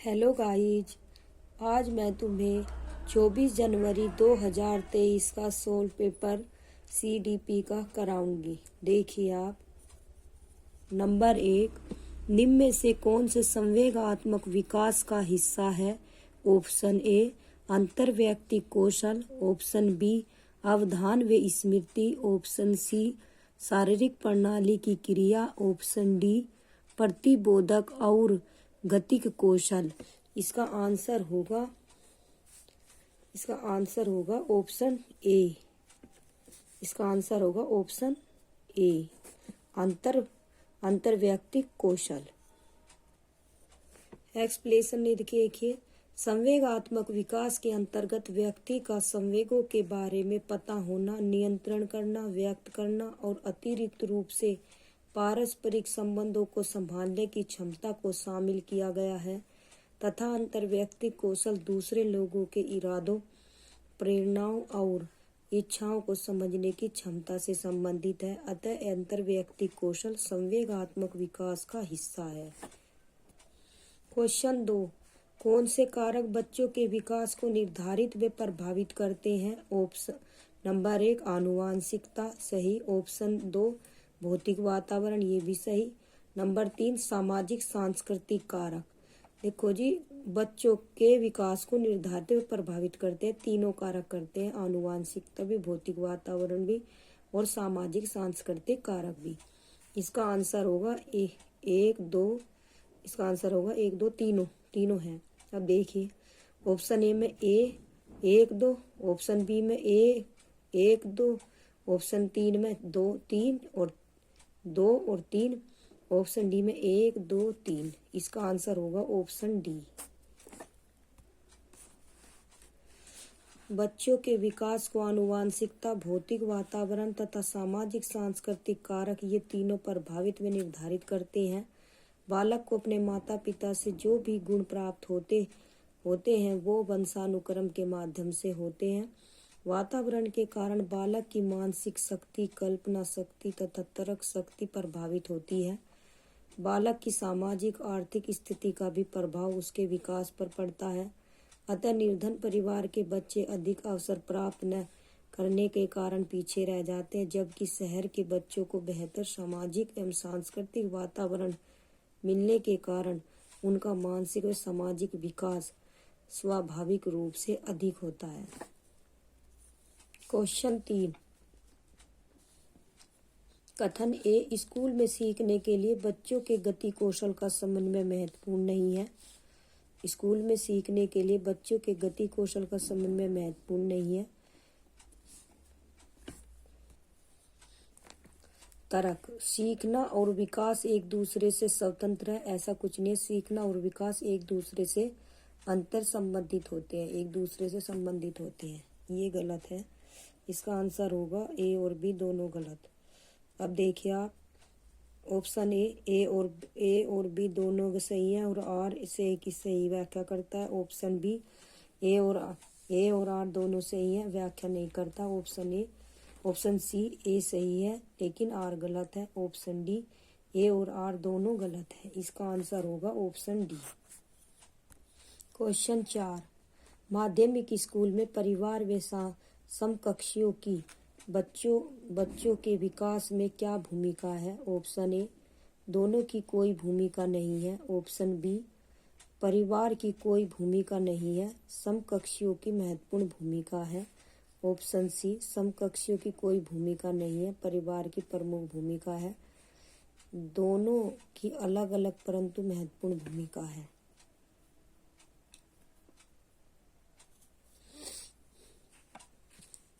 Hello guys, आज मैं तुम्हें 24 जनवरी 2023 का सोल पेपर सीडीपी का कराऊंगी। देखिए आप। नंबर 1, निम्न में से कौन से संवेगात्मक विकास का हिस्सा है? ऑप्शन ए अंतर्व्यक्ति कौशल, ऑप्शन बी अवधान व स्मृति, ऑप्शन सी शारीरिक प्रणाली की क्रिया, ऑप्शन डी प्रतिबोधक और गतिक कौशल। इसका आंसर होगा ऑप्शन ए। इसका आंसर होगा ऑप्शन ए, अंतर्व्यक्तिक कौशल। एक्सप्लेनेशन देखिए। संवेगात्मक विकास के अंतर्गत व्यक्ति का संवेगों के बारे में पता होना, नियंत्रण करना, व्यक्त करना और अतिरिक्त रूप से पारस्परिक संबंधों को संभालने की क्षमता को शामिल किया गया है तथा अंतर्व्यक्तिक कौशल दूसरे लोगों के इरादों, प्रेरणाओं और इच्छाओं को समझने की क्षमता से संबंधित है। अतः अंतर्व्यक्तिक कौशल संवेगात्मक विकास का हिस्सा है। क्वेश्चन 2, कौन से कारक बच्चों के विकास को निर्धारित व प्रभावित करते हैं? ऑप्शन नंबर 1 आनुवांशिकता, सही। ऑप्शन 2 भौतिक वातावरण, ये भी सही। नंबर 3 सामाजिक सांस्कृतिक कारक। देखो जी, बच्चों के विकास को निर्धारित व प्रभावित करते हैं, तीनों कारक करते हैं, आनुवांशिकता भी, भौतिक वातावरण भी और सामाजिक सांस्कृतिक कारक भी। इसका आंसर होगा एक दो। इसका आंसर होगा 1 2 तीनों हैं। अब देखिए, ऑप्शन ए में ए 1 2, ऑप्शन बी में ए 1 2, ऑप्शन 3 में 2 3 और 2 और 3, ऑप्शन डी में 1 2 3। इसका आंसर होगा ऑप्शन डी। बच्चों के विकास को आनुवांशिकता, भौतिक वातावरण तथा सामाजिक सांस्कृतिक कारक, ये तीनों प्रभावित व निर्धारित करते हैं। बालक को अपने माता पिता से जो भी गुण प्राप्त होते हैं वो वंशानुक्रम के माध्यम से होते हैं। वातावरण के कारण बालक की मानसिक शक्ति, कल्पना शक्ति तथा तर्क शक्ति प्रभावित होती है। बालक की सामाजिक आर्थिक स्थिति का भी प्रभाव उसके विकास पर पड़ता है। अतः निर्धन परिवार के बच्चे अधिक अवसर प्राप्त न करने के कारण पीछे रह जाते हैं, जबकि शहर के बच्चों को बेहतर सामाजिक एवं सांस्कृतिक वातावरण मिलने के कारण उनका मानसिक व सामाजिक विकास स्वाभाविक रूप से अधिक होता है। क्वेश्चन 3, कथन ए स्कूल में सीखने के लिए बच्चों के गति कौशल का समन्वय महत्वपूर्ण नहीं है। स्कूल में सीखने के लिए बच्चों के गति कौशल का समन्वय महत्वपूर्ण नहीं है। तर्क, सीखना और विकास एक दूसरे से स्वतंत्र है, ऐसा कुछ नहीं। सीखना और विकास एक दूसरे से अंतर संबंधित होते हैं, एक दूसरे से संबंधित होते हैं, ये गलत है। इसका आंसर होगा ए और बी दोनों गलत। अब देखिए आप, ऑप्शन ए और बी दोनों सही है और आर से की सही व्याख्या करता है। ऑप्शन बी ए और आर दोनों सही है, व्याख्या नहीं करता। ऑप्शन सी ए सही है लेकिन आर गलत है। ऑप्शन डी ए और आर दोनों गलत है। इसका आंसर होगा ऑप्शन डी। क्वेश्चन 4, माध्यमिक स्कूल में परिवार व समकक्षियों की बच्चों के विकास में क्या भूमिका है? ऑप्शन ए दोनों की कोई भूमिका नहीं है। ऑप्शन बी परिवार की कोई भूमिका नहीं है, समकक्षियों की महत्वपूर्ण भूमिका है। ऑप्शन सी समकक्षियों की कोई भूमिका नहीं है, परिवार की प्रमुख भूमिका है। दोनों की अलग अलग परंतु महत्वपूर्ण भूमिका है।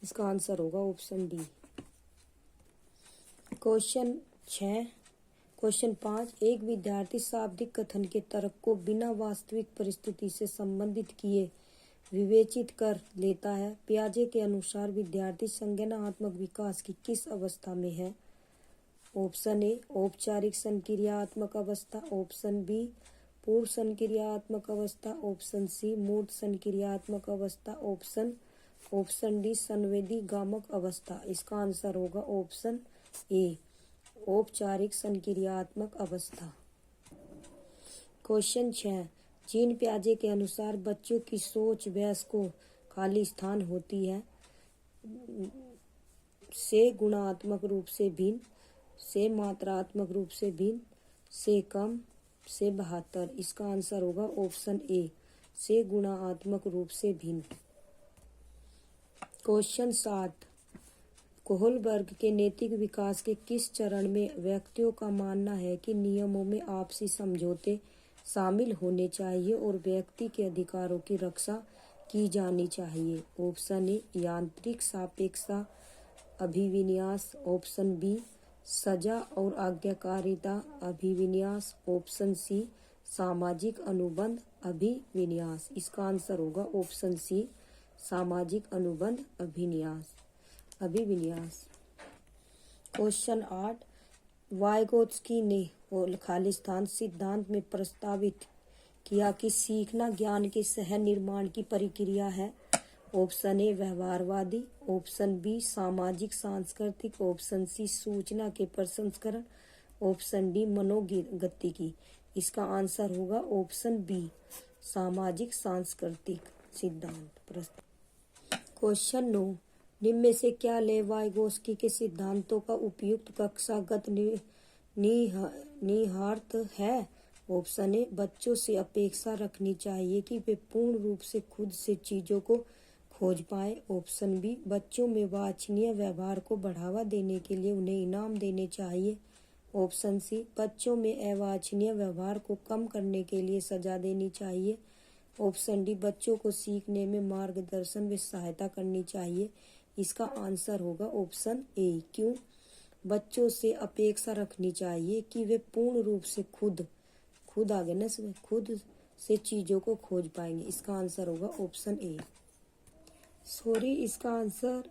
इसका आंसर होगा ऑप्शन डी। क्वेश्चन 5, एक विद्यार्थी शाब्दिक कथन के तर्क को बिना वास्तविक परिस्थिति से संबंधित किए विवेचित कर लेता है। पियाजे के अनुसार विद्यार्थी संज्ञानात्मक विकास की किस अवस्था में है? ऑप्शन ए औपचारिक संक्रियात्मक अवस्था, ऑप्शन बी पूर्व संक्रियात्मक अवस्था, ऑप्शन सी मूर्त संक्रियात्मक अवस्था, ऑप्शन डी संवेदी गामक अवस्था। इसका आंसर होगा ऑप्शन ए औपचारिक संक्रियात्मक अवस्था। क्वेश्चन 6, जीन पियाजे के अनुसार बच्चों की सोच वयस्क को खाली स्थान होती है से गुणात्मक रूप से भिन्न, से मात्रात्मक रूप से भिन्न, से कम, से 72। इसका आंसर होगा ऑप्शन ए, से गुणात्मक रूप से भिन्न। क्वेश्चन 7, कोहलबर्ग के नैतिक विकास के किस चरण में व्यक्तियों का मानना है कि नियमों में आपसी समझौते शामिल होने चाहिए और व्यक्ति के अधिकारों की रक्षा की जानी चाहिए? ऑप्शन ए, यांत्रिक सापेक्षता अभिविन्यास, ऑप्शन बी, सजा और आज्ञाकारिता अभिविन्यास, ऑप्शन सी, सामाजिक अनुबंध अभिविन्यास। इसका आंसर होगा ऑप्शन सी, सामाजिक अनुबंध अभिविन्यास। क्वेश्चन 8, वाइगोत्स्की ने खालिस्तान सिद्धांत में प्रस्तावित किया कि सीखना ज्ञान के सह निर्माण की प्रक्रिया है। ऑप्शन ए, व्यवहारवादी, ऑप्शन बी, सामाजिक सांस्कृतिक, ऑप्शन सी, सूचना के प्रसंस्करण, ऑप्शन डी, मनोगतिकी। इसका आंसर होगा ऑप्शन बी, सामाजिक सांस्कृतिक सिद्धांत। क्वेश्चन 9, निम्न में से क्या लेव वाइगोत्स्की के सिद्धांतों का उपयुक्त कक्षागत निहितार्थ है? ऑप्शन ए, बच्चों से अपेक्षा रखनी चाहिए कि वे पूर्ण रूप से खुद से चीजों को खोज पाए। ऑप्शन बी, बच्चों में वांछनीय व्यवहार को बढ़ावा देने के लिए उन्हें इनाम देने चाहिए। ऑप्शन सी, बच्चों में अवांछनीय व्यवहार को कम करने के लिए सजा देनी चाहिए। ऑप्शन डी, बच्चों को सीखने में मार्गदर्शन व सहायता करनी चाहिए। इसका आंसर होगा ऑप्शन ए। क्यों? बच्चों से अपेक्षा रखनी चाहिए कि वे पूर्ण रूप से खुद से चीजों को खोज पाएंगे। इसका आंसर होगा ऑप्शन ए। सॉरी, इसका आंसर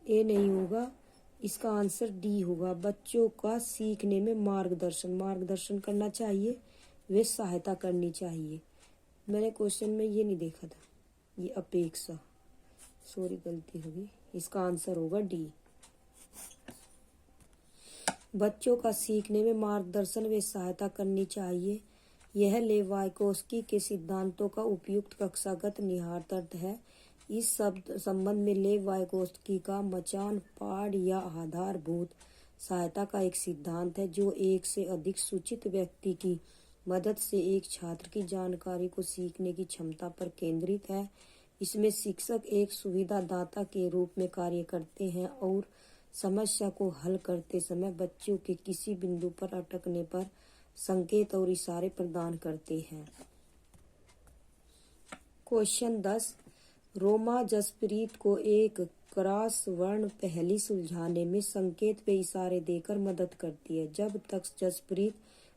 ए नहीं होगा, इसका आंसर डी होगा। बच्चों का सीखने में मार्गदर्शन करना चाहिए, वे सहायता करनी चाहिए। मैंने क्वेश्चन में ये नहीं देखा था, ये अपेक्षा, सॉरी गलती होगी। इसका आंसर होगा डी। बच्चों का सीखने में मार्गदर्शन व सहायता करनी चाहिए, यह लेव वाइगोत्स्की के सिद्धांतों का उपयुक्त कक्षागत निहितार्थ है। इस संबंध में लेव वाइगोत्स्की का मचान पाठ या आधारभूत सहायता का एक सिद्धांत है जो एक से अधिक सूचित व्यक्ति की मदद से एक छात्र की जानकारी को सीखने की क्षमता पर केंद्रित है। इसमें शिक्षक एक सुविधादाता के रूप में कार्य करते हैं और समस्या को हल करते समय बच्चों के किसी बिंदु पर अटकने पर संकेत और इशारे प्रदान करते हैं। क्वेश्चन 10, रोमा जसप्रीत को एक क्रॉस वर्ण पहेली सुलझाने में संकेत व इशारे देकर मदद करती है। जब तक जसप्रीत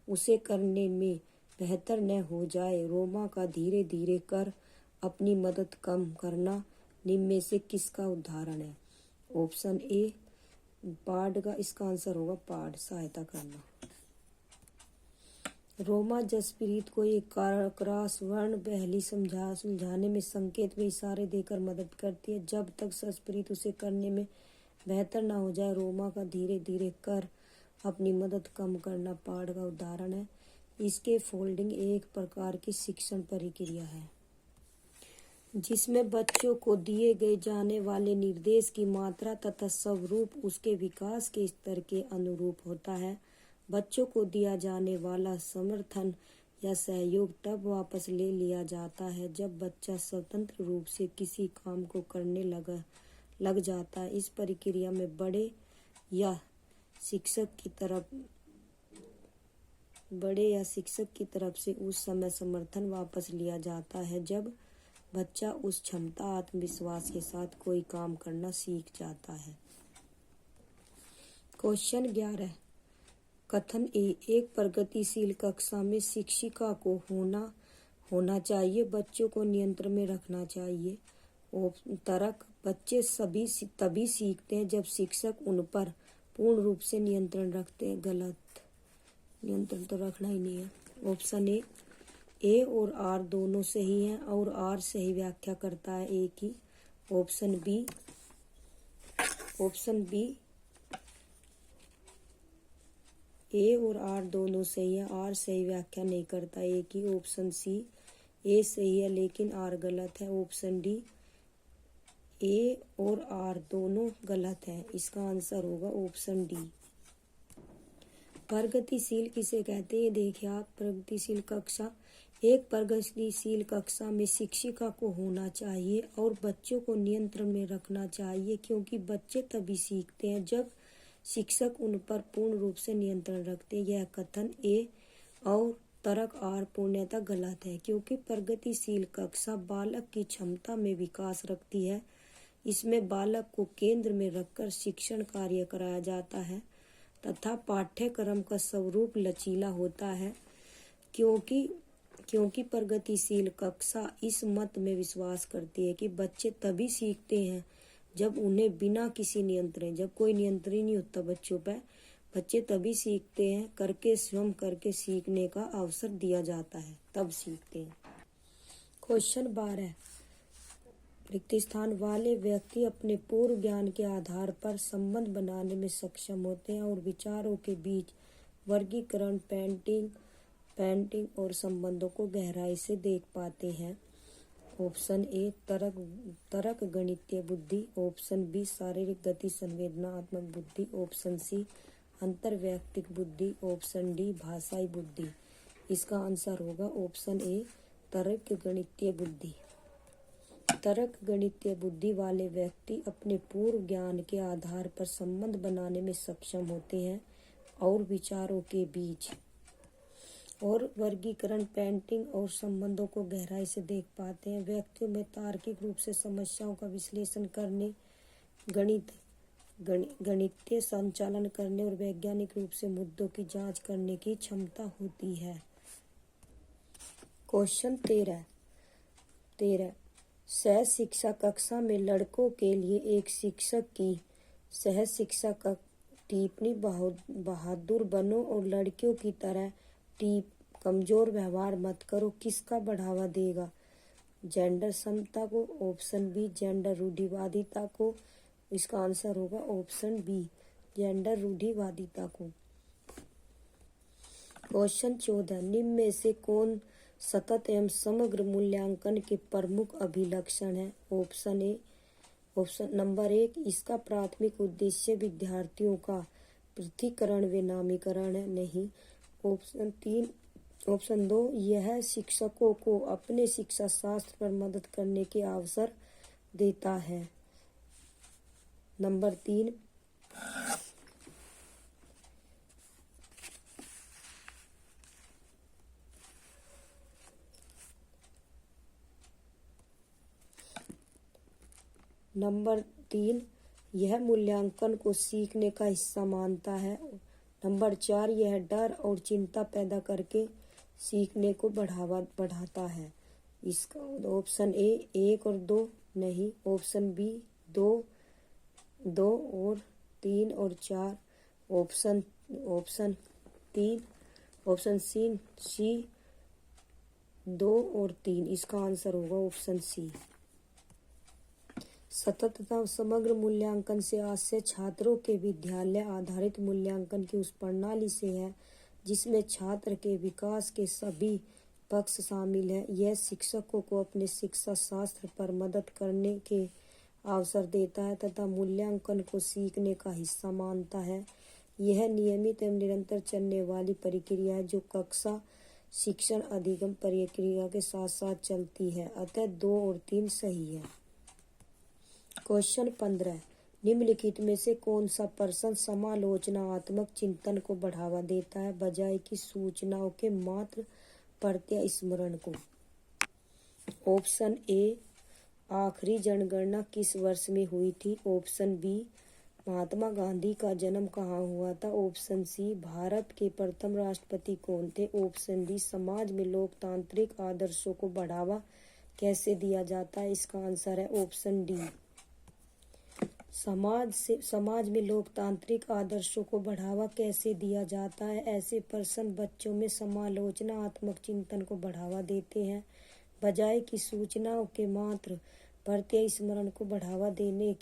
उसे करने में बेहतर न हो जाए, रोमा का धीरे धीरे कर अपनी मदद कम करना निम्न में से किसका उदाहरण है? ऑप्शन ए, पाठ का। इसका आंसर होगा पाठ, सहायता करना। रोमा जसप्रीत को एक क्रॉस वर्ण पहेली सुलझाने में संकेत व इशारे देकर मदद करती है। जब तक जसप्रीत उसे करने में बेहतर ना हो जाए, रोमा का धीरे धीरे कर अपनी मदद कम करना पाठ का उदाहरण है। इसके फोल्डिंग एक प्रकार की शिक्षण प्रक्रिया है जिसमें बच्चों को दिए गए जाने वाले निर्देश की मात्रा तथा स्वरूप उसके विकास के स्तर के अनुरूप होता है। बच्चों को दिया जाने वाला समर्थन या सहयोग तब वापस ले लिया जाता है जब बच्चा स्वतंत्र रूप से किसी काम को करने लग जाता है। इस प्रक्रिया में बड़े या शिक्षक की तरफ से उस समय समर्थन वापस लिया जाता है जब बच्चा उस क्षमता आत्मविश्वास के साथ कोई काम करना सीख जाता है। क्वेश्चन 11, कथन ए, एक प्रगतिशील कक्षा में शिक्षिका को होना चाहिए, बच्चों को नियंत्रण में रखना चाहिए। तर्क, बच्चे तभी सीखते हैं जब शिक्षक उन पर पूर्ण रूप से नियंत्रण रखते हैं। गलत, नियंत्रण तो रखना ही नहीं है। ऑप्शन ए और आर दोनों सही हैं और आर सही व्याख्या करता है ए की। ऑप्शन बी ए और आर दोनों सही है। आर सही व्याख्या नहीं करता, ए की। ऑप्शन सी ए सही है लेकिन आर गलत है। ऑप्शन डी ए और आर दोनों गलत है। इसका आंसर होगा ऑप्शन डी। प्रगतिशील किसे कहते हैं? देखिए आप, प्रगतिशील कक्षा, एक प्रगतिशील कक्षा में शिक्षिका को होना चाहिए और बच्चों को नियंत्रण में रखना चाहिए, क्योंकि बच्चे तभी सीखते हैं जब शिक्षक उन पर पूर्ण रूप से नियंत्रण रखते हैं। यह कथन ए और तर्क आर पूर्णतः गलत है, क्योंकि प्रगतिशील कक्षा बालक की क्षमता में विकास रखती है। इसमें बालक को केंद्र में रखकर शिक्षण कार्य कराया जाता है तथा पाठ्यक्रम का स्वरूप लचीला होता है, क्योंकि प्रगतिशील कक्षा इस मत में विश्वास करती है कि बच्चे तभी सीखते हैं जब उन्हें बिना किसी नियंत्रण, जब कोई नियंत्रण नहीं होता बच्चों पर, बच्चे तभी सीखते हैं, करके स्वयं करके सीखने का अवसर दिया जाता है, तब सीखते हैं। क्वेश्चन 12, रिक्त स्थान वाले व्यक्ति अपने पूर्व ज्ञान के आधार पर संबंध बनाने में सक्षम होते हैं और विचारों के बीच वर्गीकरण, पेंटिंग और संबंधों को गहराई से देख पाते हैं। ऑप्शन ए तर्क गणितीय बुद्धि। ऑप्शन बी शारीरिक गति संवेदनात्मक बुद्धि। ऑप्शन सी अंतर्वैयक्तिक बुद्धि। ऑप्शन डी भाषाई बुद्धि। इसका आंसर होगा ऑप्शन ए तर्क गणितीय बुद्धि। तर्क गणितीय बुद्धि वाले व्यक्ति अपने पूर्व ज्ञान के आधार पर संबंध बनाने में सक्षम होते हैं और विचारों के बीच और वर्गीकरण, पेंटिंग और संबंधों को गहराई से देख पाते हैं। व्यक्तियों में तार्किक रूप से समस्याओं का विश्लेषण करने, गणितीय संचालन करने और वैज्ञानिक रूप से मुद्दों की जांच करने की क्षमता होती है। क्वेश्चन 13, सह शिक्षा कक्षा में लड़कों के लिए एक शिक्षक की सह शिक्षा का टिप्पणी बहादुर बनो और लड़कियों की तरह कमजोर व्यवहार मत करो किसका बढ़ावा देगा? जेंडर समता को। ऑप्शन बी जेंडर रूढ़िवादिता को। इसका आंसर होगा ऑप्शन बी जेंडर रूढ़िवादिता को। क्वेश्चन 14, निम्न में से कौन सतत एवं समग्र मूल्यांकन के प्रमुख अभिलक्षण है? ऑप्शन नंबर 1, इसका प्राथमिक उद्देश्य विद्यार्थियों का पृथक्करण व नामीकरण है, नहीं। ऑप्शन 2, यह शिक्षकों को अपने शिक्षा शास्त्र पर मदद करने के अवसर देता है। नंबर 3, यह मूल्यांकन को सीखने का हिस्सा मानता है। नंबर 4, यह डर और चिंता पैदा करके सीखने को बढ़ाता है। इसका ऑप्शन ए 1 और 2, नहीं। ऑप्शन बी 2 और 3 और 4। ऑप्शन सी 2 और 3। इसका आंसर होगा ऑप्शन सी। सतत तथा समग्र मूल्यांकन से आशय छात्रों के विद्यालय आधारित मूल्यांकन की उस प्रणाली से है जिसमें छात्र के विकास के सभी पक्ष शामिल हैं। यह शिक्षकों को अपने शिक्षा शास्त्र पर मदद करने के अवसर देता है तथा मूल्यांकन को सीखने का हिस्सा मानता है। यह नियमित एवं निरंतर चलने वाली प्रक्रिया है जो कक्षा शिक्षण अधिगम प्रक्रिया के साथ साथ चलती है। अतः 2 और 3 सही है। क्वेश्चन 15, निम्नलिखित में से कौन सा प्रश्न समालोचनात्मक चिंतन को बढ़ावा देता है बजाय कि सूचनाओं के मात्र प्रत्यय स्मरण को? ऑप्शन ए, आखिरी जनगणना किस वर्ष में हुई थी? ऑप्शन बी, महात्मा गांधी का जन्म कहाँ हुआ था? ऑप्शन सी, भारत के प्रथम राष्ट्रपति कौन थे? ऑप्शन डी, समाज में लोकतांत्रिक आदर्शों को बढ़ावा कैसे दिया जाता है? इसका आंसर है ऑप्शन डी। समाज में लोकतांत्रिक आदर्शों को बढ़ावा कैसे दिया जाता है? ऐसे प्रश्न बच्चों में समालोचनात्मक चिंतन को बढ़ावा देते हैं बजाय कि सूचनाओं के मात्र प्रत्यय स्मरण को बढ़ावा देने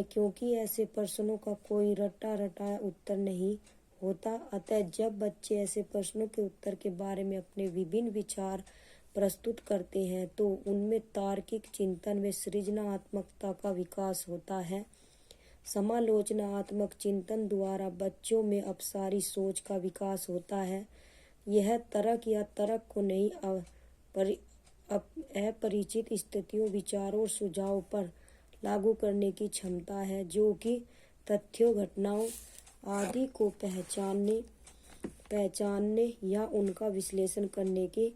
क्योंकि ऐसे प्रश्नों का कोई रटाया उत्तर नहीं होता। अतः जब बच्चे ऐसे प्रश्नों के उत्तर के बारे में अपने विभिन्न विचार प्रस्तुत करते हैं तो उनमें तार्किक चिंतन व सृजनात्मकता का विकास होता है। समालोचनात्मक चिंतन द्वारा बच्चों में अपसारी सोच का विकास होता है। यह तर्क या तर्क को नई अपरिचित स्थितियों, विचारों और सुझावों पर लागू करने की क्षमता है, जो कि तथ्यों, घटनाओं आदि को पहचानने या उनका विश्लेषण करने की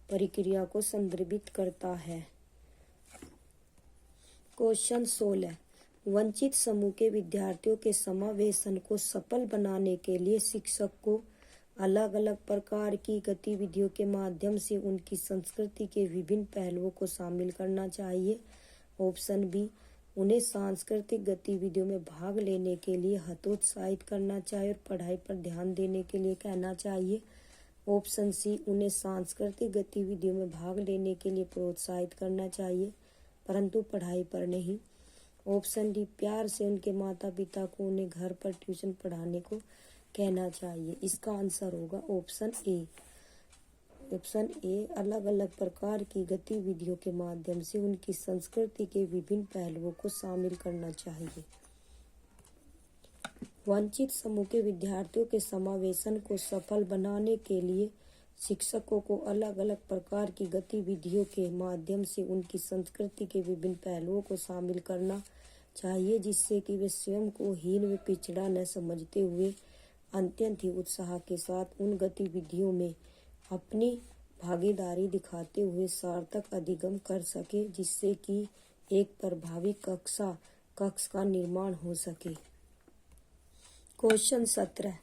प्रक्रिया को संदर्भित करता है। क्वेश्चन 16। वंचित समूह के विद्यार्थियों के समावेशन को सफल बनाने के लिए शिक्षक को अलग अलग प्रकार की गतिविधियों के माध्यम से उनकी संस्कृति के विभिन्न पहलुओं को शामिल करना चाहिए। ऑप्शन बी, उन्हें सांस्कृतिक गतिविधियों में भाग लेने के लिए हतोत्साहित करना चाहिए और पढ़ाई पर ध्यान देने के लिए कहना चाहिए। ऑप्शन सी, उन्हें सांस्कृतिक गतिविधियों में भाग लेने के लिए प्रोत्साहित करना चाहिए परंतु पढ़ाई पर नहीं। ऑप्शन डी, प्यार से उनके माता पिता को उन्हें घर पर ट्यूशन पढ़ाने को कहना चाहिए। इसका आंसर होगा ऑप्शन ए। ऑप्शन ए, अलग अलग प्रकार की गतिविधियों के माध्यम से उनकी संस्कृति के विभिन्न पहलुओं को शामिल करना चाहिए। वंचित समूह के विद्यार्थियों के समावेशन को सफल बनाने के लिए शिक्षकों को अलग अलग प्रकार की गतिविधियों के माध्यम से उनकी संस्कृति के विभिन्न पहलुओं को शामिल करना चाहिए, जिससे कि वे स्वयं को हीन व पिछड़ा न समझते हुए अत्यंत ही उत्साह के साथ उन गतिविधियों में अपनी भागीदारी दिखाते हुए सार्थक अधिगम कर सके, जिससे कि एक प्रभावी कक्ष का निर्माण हो सके। क्वेश्चन 17।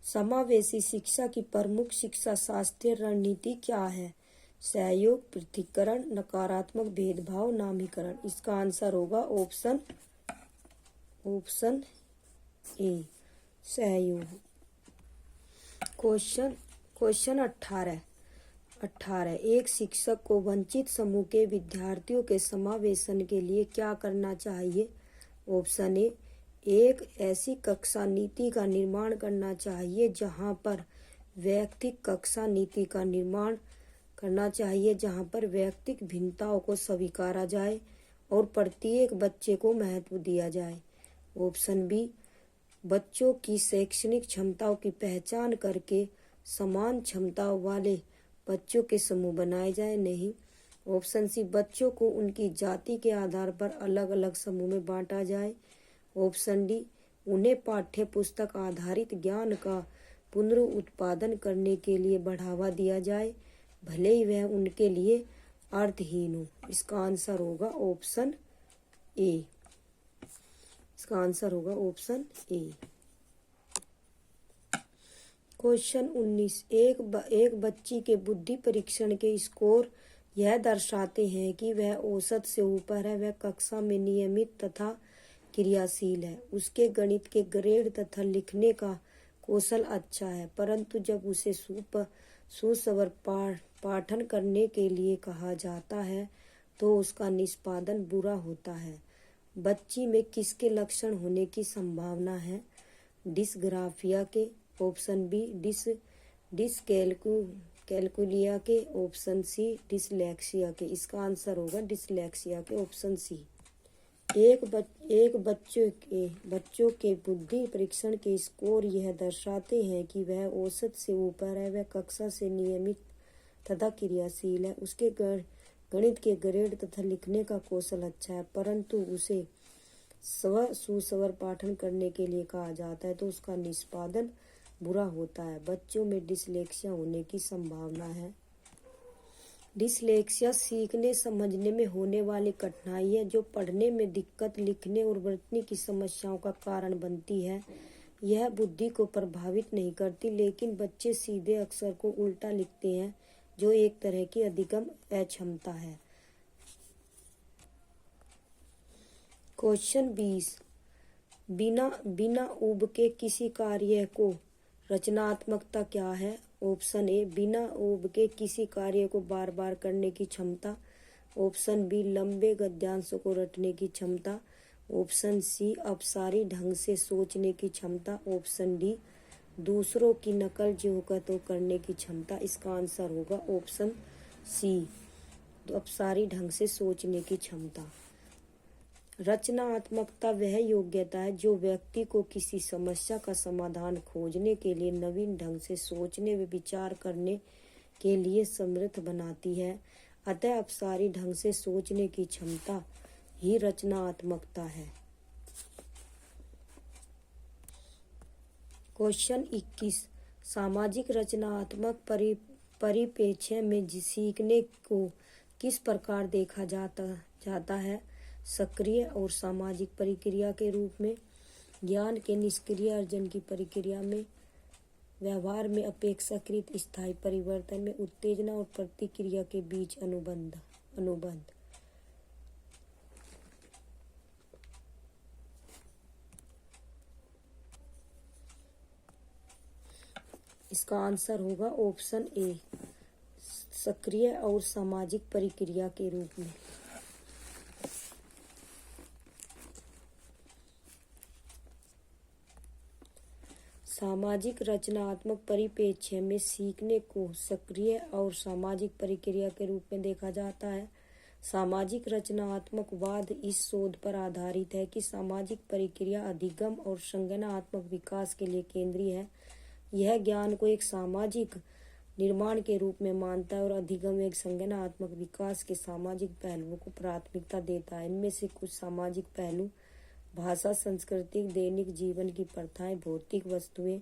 समावेशी शिक्षा की प्रमुख शिक्षा शास्त्रीय रणनीति क्या है? सहयोग, पृथक्करण, नकारात्मक भेदभाव, नामीकरण। इसका आंसर होगा ऑप्शन ए, सहयोग। क्वेश्चन 18। एक शिक्षक को वंचित समूह के विद्यार्थियों के समावेशन के लिए क्या करना चाहिए? ऑप्शन ए, एक ऐसी कक्षा नीति का निर्माण करना चाहिए जहां पर वैयक्तिक कक्षा नीति का निर्माण करना चाहिए जहां पर वैयक्तिक भिन्नताओं को स्वीकारा जाए और प्रत्येक बच्चे को महत्व दिया जाए। ऑप्शन बी, बच्चों की शैक्षणिक क्षमताओं की पहचान करके समान क्षमताओं वाले बच्चों के समूह बनाए जाए। नहीं। ऑप्शन सी, बच्चों को उनकी जाति के आधार पर अलग अलग समूह में बांटा जाए। ऑप्शन डी, उन्हें पाठ्य पुस्तक आधारित ज्ञान का पुनरुत्पादन करने के लिए बढ़ावा दिया जाए, भले ही वह उनके लिए अर्थहीन हो। इसका आंसर होगा ऑप्शन ए। इसका आंसर होगा ऑप्शन ए। क्वेश्चन 19। एक बच्ची के बुद्धि परीक्षण के स्कोर यह दर्शाते हैं कि वह औसत से ऊपर है, वह कक्षा में नियमित तथा क्रियाशील है, उसके गणित के ग्रेड तथा लिखने का कौशल अच्छा है, परंतु जब उसे सुस्वर पाठन करने के लिए कहा जाता है तो उसका निष्पादन बुरा होता है। बच्ची में किसके लक्षण होने की संभावना है? डिसग्राफिया के। ऑप्शन बी, डिसकैलकुलिया के। ऑप्शन सी, डिसलेक्सिया के। इसका आंसर होगा डिसलेक्सिया के, ऑप्शन सी। बच्चों के बुद्धि परीक्षण के स्कोर यह दर्शाते हैं कि वह औसत से ऊपर है, वह कक्षा से नियमित तथा क्रियाशील है, उसके गणित के ग्रेड तथा लिखने का कौशल अच्छा है, परंतु उसे सुस्वर पाठन करने के लिए कहा जाता है तो उसका निष्पादन बुरा होता है। बच्चों में डिसलेक्सिया होने की संभावना है। डिसलेक्सिया सीखने समझने में होने वाली कठिनाई है जो पढ़ने में दिक्कत, लिखने और वर्तनी की समस्याओं का कारण बनती है। यह बुद्धि को प्रभावित नहीं करती, लेकिन बच्चे सीधे अक्षर को उल्टा लिखते हैं, जो एक तरह की अधिगम अक्षमता है। क्वेश्चन 20। बिना ऊब के किसी कार्य को रचनात्मकता क्या है? ऑप्शन ए, बिना ऊब के किसी कार्य को बार बार करने की क्षमता। ऑप्शन बी, लंबे गद्यांशों को रटने की क्षमता। ऑप्शन सी, अपसारी ढंग से सोचने की क्षमता। ऑप्शन डी, दूसरों की नकल जो होगा तो करने की क्षमता। इसका आंसर होगा ऑप्शन सी, तो अपसारी ढंग से सोचने की क्षमता। रचनात्मकता वह योग्यता है जो व्यक्ति को किसी समस्या का समाधान खोजने के लिए नवीन ढंग से सोचने व विचार करने के लिए समर्थ बनाती है। अतः अपसारी ढंग से सोचने की क्षमता ही रचनात्मकता है। क्वेश्चन 21, सामाजिक रचनात्मक परिप्रेक्ष्य में सीखने को किस प्रकार देखा जाता है? सक्रिय और सामाजिक प्रक्रिया के रूप में, ज्ञान के निष्क्रिय अर्जन की प्रक्रिया में, व्यवहार में अपेक्षाकृत स्थायी परिवर्तन में, उत्तेजना और प्रतिक्रिया के बीच अनुबंध। इसका आंसर होगा ऑप्शन ए, सक्रिय और सामाजिक प्रक्रिया के रूप में। सामाजिक रचनात्मक परिप्रेक्ष्य में सीखने को सक्रिय और सामाजिक प्रक्रिया के रूप में देखा जाता है। सामाजिक रचनात्मकवाद इस शोध पर आधारित है कि सामाजिक प्रक्रिया अधिगम और संज्ञानात्मक विकास के लिए केंद्रीय है। यह ज्ञान को एक सामाजिक निर्माण के रूप में मानता है और अधिगम एक संज्ञानात्मक विकास के सामाजिक पहलुओं को प्राथमिकता देता है। इनमें से कुछ सामाजिक पहलू भाषा, संस्कृति, दैनिक जीवन की प्रथाएं, भौतिक वस्तुएं,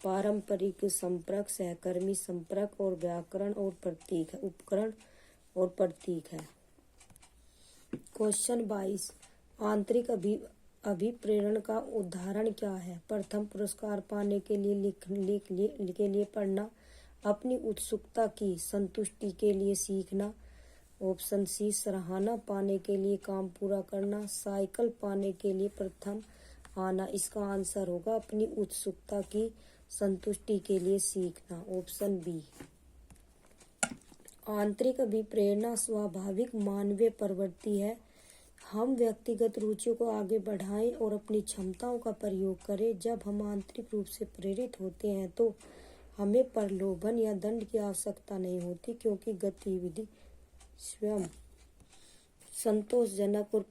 पारंपरिक संपर्क, सहकर्मी संपर्क और व्याकरण और प्रतीक है, उपकरण और प्रतीक है। क्वेश्चन 22, आंतरिक अभिप्रेरण का उदाहरण क्या है? प्रथम, पुरस्कार पाने के लिए पढ़ना, अपनी उत्सुकता की संतुष्टि के लिए सीखना। ऑप्शन सी, सराहना पाने के लिए काम पूरा करना, साइकिल पाने के लिए प्रथम आना। इसका आंसर होगा अपनी उत्सुकता की संतुष्टि के लिए सीखना, ऑप्शन बी। आंतरिक अभिप्रेरणा स्वाभाविक मानवीय प्रवृत्ति है। हम व्यक्तिगत रुचियों को आगे बढ़ाएं और अपनी क्षमताओं का प्रयोग करें। जब हम आंतरिक रूप से प्रेरित होते हैं तो हमें प्रलोभन या दंड की आवश्यकता नहीं होती, क्योंकि गतिविधि स्वयं संतोषजनक और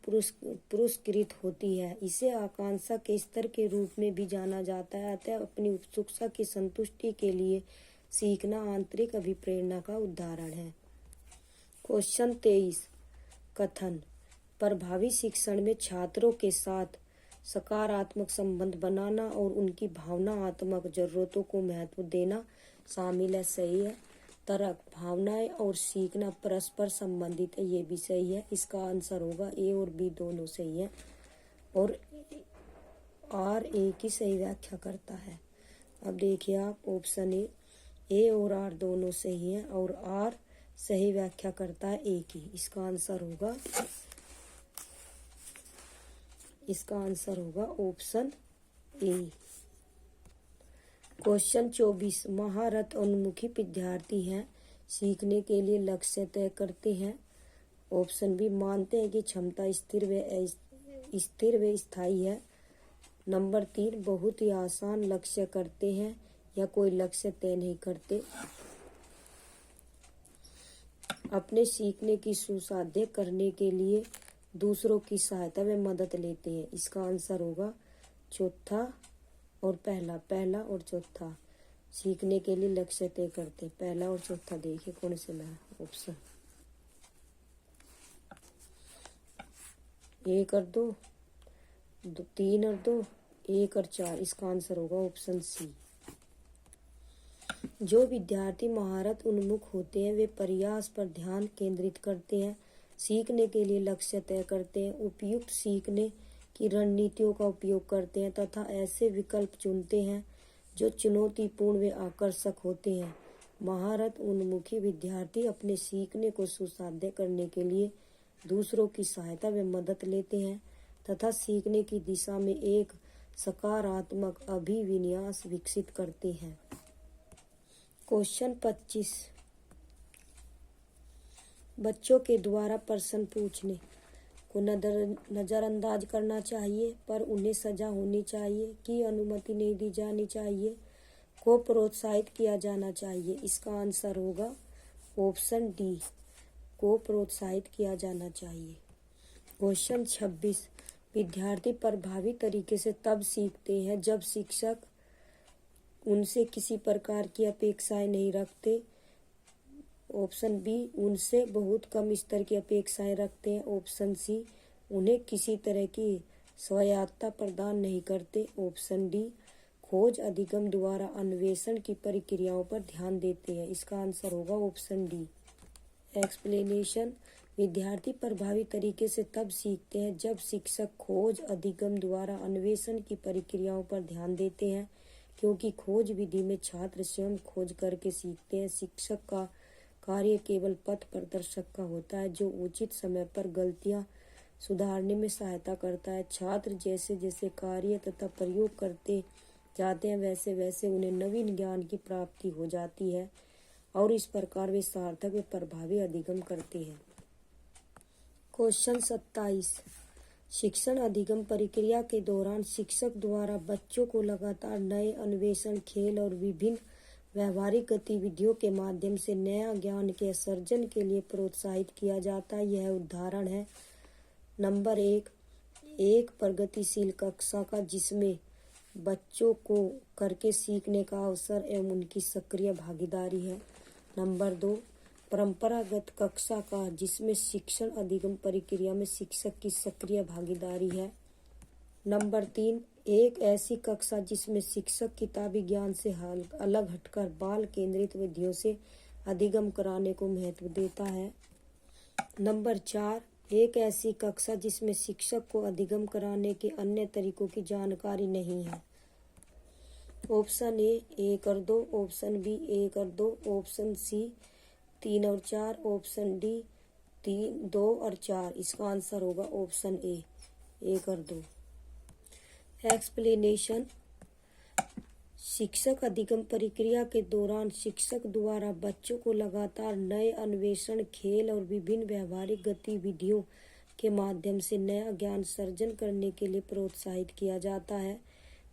पुरस्कृत होती है। इसे आकांक्षा के स्तर के रूप में भी जाना जाता है। अतः अपनी उत्सुकता की संतुष्टि के लिए सीखना आंतरिक अभिप्रेरणा का उदाहरण है। क्वेश्चन 23, कथन, प्रभावी शिक्षण में छात्रों के साथ सकारात्मक संबंध बनाना और उनकी भावनात्मक जरूरतों को महत्व देना शामिल है। सही है। तर्क, भावनाएं और सीखना परस्पर संबंधित है, ये भी सही है। इसका आंसर होगा ए और बी दोनों सही है और आर ए की सही व्याख्या करता है। अब देखिए आप, ऑप्शन ए और आर दोनों सही है और आर सही व्याख्या करता है ए की। इसका आंसर होगा ऑप्शन ए। क्वेश्चन 24, महारत उन्मुखी विद्यार्थी हैं, सीखने के लिए लक्ष्य तय करते हैं। ऑप्शन बी, मानते हैं कि क्षमता स्थिर व स्थायी है। नंबर 3, बहुत ही आसान लक्ष्य करते हैं या कोई लक्ष्य तय नहीं करते। अपने सीखने की सुसाध्य करने के लिए दूसरों की सहायता व मदद लेते हैं। इसका आंसर होगा चौथा और पहला और चौथा। सीखने के लिए लक्ष्य तय करते, पहला और चौथा। देखिए कौन से ला ऑप्शन, 1 और 2, 3 और 2, 1 और 4। इसका आंसर होगा ऑप्शन सी। जो विद्यार्थी महारत उन्मुख होते हैं वे प्रयास पर ध्यान केंद्रित करते हैं, सीखने के लिए लक्ष्य तय करते हैं, उपयुक्त सीखने की रणनीतियों का उपयोग करते हैं तथा ऐसे विकल्प चुनते हैं जो चुनौतीपूर्ण व आकर्षक होते हैं। महारत उन्मुखी विद्यार्थी अपने सीखने को सुसाध्य करने के लिए दूसरों की सहायता व मदद लेते हैं तथा सीखने की दिशा में एक सकारात्मक अभिविन्यास विकसित करते हैं। क्वेश्चन 25, बच्चों के द्वारा प्रश्न पूछने। को नज़रअंदाज करना चाहिए, पर उन्हें सजा होनी चाहिए, की अनुमति नहीं दी जानी चाहिए, को प्रोत्साहित किया जाना चाहिए। इसका आंसर होगा ऑप्शन डी, को प्रोत्साहित किया जाना चाहिए। क्वेश्चन 26, विद्यार्थी प्रभावी तरीके से तब सीखते हैं जब शिक्षक उनसे किसी प्रकार की अपेक्षाएं नहीं रखते। ऑप्शन बी, उनसे बहुत कम स्तर की अपेक्षाएं रखते हैं। ऑप्शन सी, उन्हें किसी तरह की स्वायत्तता प्रदान नहीं करते। ऑप्शन डी, खोज अधिगम द्वारा अन्वेषण की प्रक्रियाओं पर ध्यान देते हैं। इसका आंसर होगा ऑप्शन डी। एक्सप्लेनेशन, विद्यार्थी प्रभावी तरीके से तब सीखते हैं जब शिक्षक खोज अधिगम द्वारा अन्वेषण की प्रक्रियाओं पर ध्यान देते हैं, क्योंकि खोज विधि में छात्र स्वयं खोज करके सीखते हैं। शिक्षक का कार्य केवल पथ प्रदर्शक का होता है, जो उचित समय पर गलतियां सुधारने में सहायता करता है। छात्र जैसे जैसे कार्य तथा प्रयोग करते जाते हैं, वैसे वैसे उन्हें नवीन ज्ञान की प्राप्ति हो जाती है और इस प्रकार वे सार्थक व प्रभावी अधिगम करते हैं। क्वेश्चन 27, शिक्षण अधिगम प्रक्रिया के दौरान शिक्षक द्वारा बच्चों को लगातार नए अन्वेषण, खेल और विभिन्न व्यवहारिक गतिविधियों के माध्यम से नया ज्ञान के सर्जन के लिए प्रोत्साहित किया जाता है। यह उदाहरण है नंबर 1, एक प्रगतिशील कक्षा का जिसमें बच्चों को करके सीखने का अवसर एवं उनकी सक्रिय भागीदारी है। नंबर 2, परंपरागत कक्षा का जिसमें शिक्षण अधिगम प्रक्रिया में शिक्षक की सक्रिय भागीदारी है। नंबर 3, एक ऐसी कक्षा जिसमें शिक्षक किताबी ज्ञान से अलग हटकर बाल केंद्रित विधियों से अधिगम कराने को महत्व देता है। नंबर 4, एक ऐसी कक्षा जिसमें शिक्षक को अधिगम कराने के अन्य तरीकों की जानकारी नहीं है। ऑप्शन ए और 2, ऑप्शन बी 1 और 2, ऑप्शन सी 3 और 4, ऑप्शन डी 2 और 4। इसका आंसर होगा ऑप्शन ए 1 और 2। एक्सप्लेनेशन, शिक्षक अधिगम प्रक्रिया के दौरान शिक्षक द्वारा बच्चों को लगातार नए अन्वेषण, खेल और विभिन्न व्यवहारिक गतिविधियों के माध्यम से नया ज्ञान सर्जन करने के लिए प्रोत्साहित किया जाता है।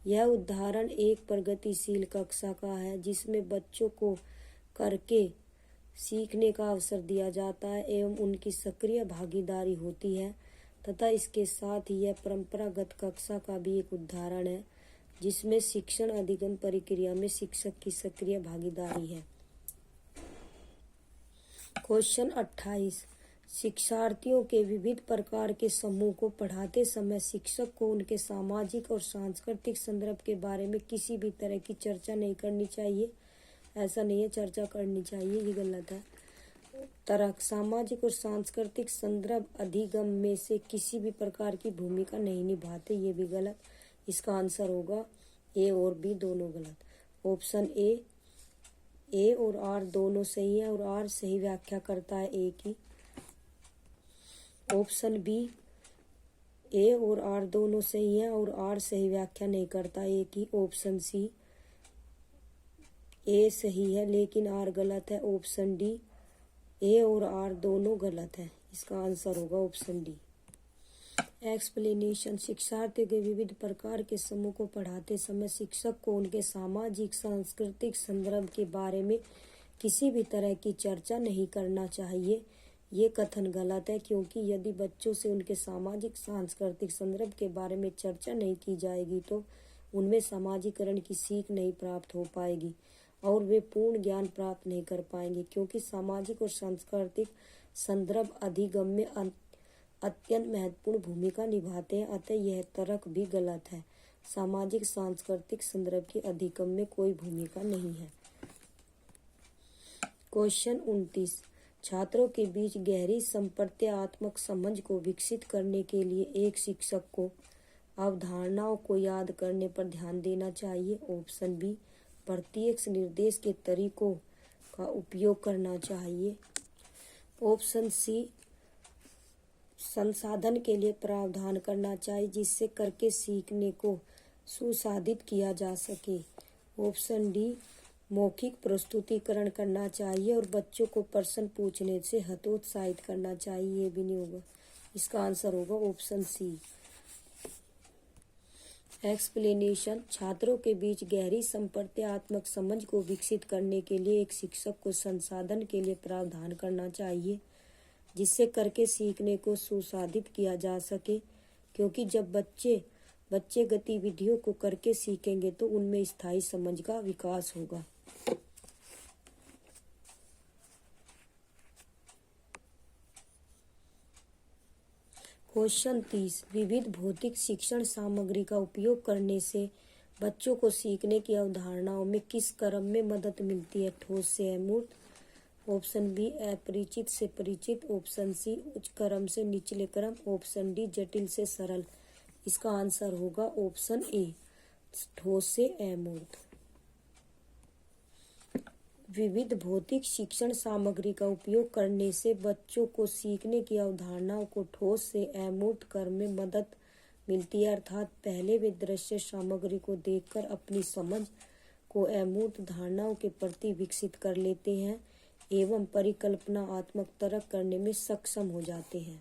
यह उदाहरण एक प्रगतिशील कक्षा का है जिसमें बच्चों को करके सीखने का अवसर दिया जाता है एवं उनकी सक्रिय भागीदारी होती है, तथा इसके साथ ही यह परंपरागत कक्षा का भी एक उदाहरण है जिसमें शिक्षण अधिगम प्रक्रिया में शिक्षक की सक्रिय भागीदारी है। क्वेश्चन 28, शिक्षार्थियों के विविध प्रकार के समूह को पढ़ाते समय शिक्षक को उनके सामाजिक और सांस्कृतिक संदर्भ के बारे में किसी भी तरह की चर्चा नहीं करनी चाहिए। ऐसा नहीं है, चर्चा करनी चाहिए, ये गलत है। सामाजिक और सांस्कृतिक संदर्भ अधिगम में से किसी भी प्रकार की भूमिका नहीं निभाते, ये भी गलत। इसका आंसर होगा ए और बी दोनों गलत। ऑप्शन ए और आर दोनों सही है और आर सही व्याख्या करता है ए की। ऑप्शन बी, ए और आर दोनों सही है और आर सही व्याख्या नहीं करता ए की। ऑप्शन सी, ए सही है लेकिन आर गलत है। ऑप्शन डी, ए और आर दोनों गलत है। इसका आंसर होगा ऑप्शन डी। एक्सप्लेनेशन, शिक्षार्थियों के विविध प्रकार के समूह को पढ़ाते समय शिक्षक को उनके सामाजिक सांस्कृतिक संदर्भ के बारे में किसी भी तरह की चर्चा नहीं करना चाहिए। ये कथन गलत है, क्योंकि यदि बच्चों से उनके सामाजिक सांस्कृतिक संदर्भ के बारे में चर्चा नहीं की जाएगी तो उनमें सामाजिकरण की सीख नहीं प्राप्त हो पाएगी और वे पूर्ण ज्ञान प्राप्त नहीं कर पाएंगे, क्योंकि सामाजिक और सांस्कृतिक संदर्भ अधिगम में अत्यंत महत्वपूर्ण भूमिका निभाते हैं। अतः यह तर्क भी गलत है। सामाजिक सांस्कृतिक संदर्भ के अधिगम में कोई भूमिका नहीं है। क्वेश्चन 29, छात्रों के बीच गहरी संप्रत्यात्मक समझ को विकसित करने के लिए एक शिक्षक को अवधारणाओं को याद करने पर ध्यान देना चाहिए। ऑप्शन बी, प्रत्यक्ष निर्देश के तरीकों का उपयोग करना चाहिए। ऑप्शन सी, संसाधन के लिए प्रावधान करना चाहिए जिससे करके सीखने को सुसाधित किया जा सके। ऑप्शन डी, मौखिक प्रस्तुतिकरण करना चाहिए और बच्चों को प्रश्न पूछने से हतोत्साहित करना चाहिए। ये भी नहीं होगा। इसका आंसर होगा ऑप्शन सी। एक्सप्लेनेशन, छात्रों के बीच गहरी संप्रत्यात्मक समझ को विकसित करने के लिए एक शिक्षक को संसाधन के लिए प्रावधान करना चाहिए जिससे करके सीखने को सुसाधित किया जा सके, क्योंकि जब बच्चे गतिविधियों को करके सीखेंगे तो उनमें स्थायी समझ का विकास होगा। क्वेश्चन 30, विविध भौतिक शिक्षण सामग्री का उपयोग करने से बच्चों को सीखने की अवधारणाओं में किस क्रम में मदद मिलती है? ठोस से अमूर्त, ऑप्शन बी अपरिचित से परिचित, ऑप्शन सी उच्च क्रम से निचले क्रम, ऑप्शन डी जटिल से सरल। इसका आंसर होगा ऑप्शन ए, ठोस से अमूर्त। विविध भौतिक शिक्षण सामग्री का उपयोग करने से बच्चों को सीखने की अवधारणाओं को ठोस से अमूर्त क्रम में मदद मिलती है, अर्थात पहले वे दृश्य सामग्री को देखकर अपनी समझ को अमूर्त धारणाओं के प्रति विकसित कर लेते हैं एवं परिकल्पनात्मक तर्क करने में सक्षम हो जाते हैं।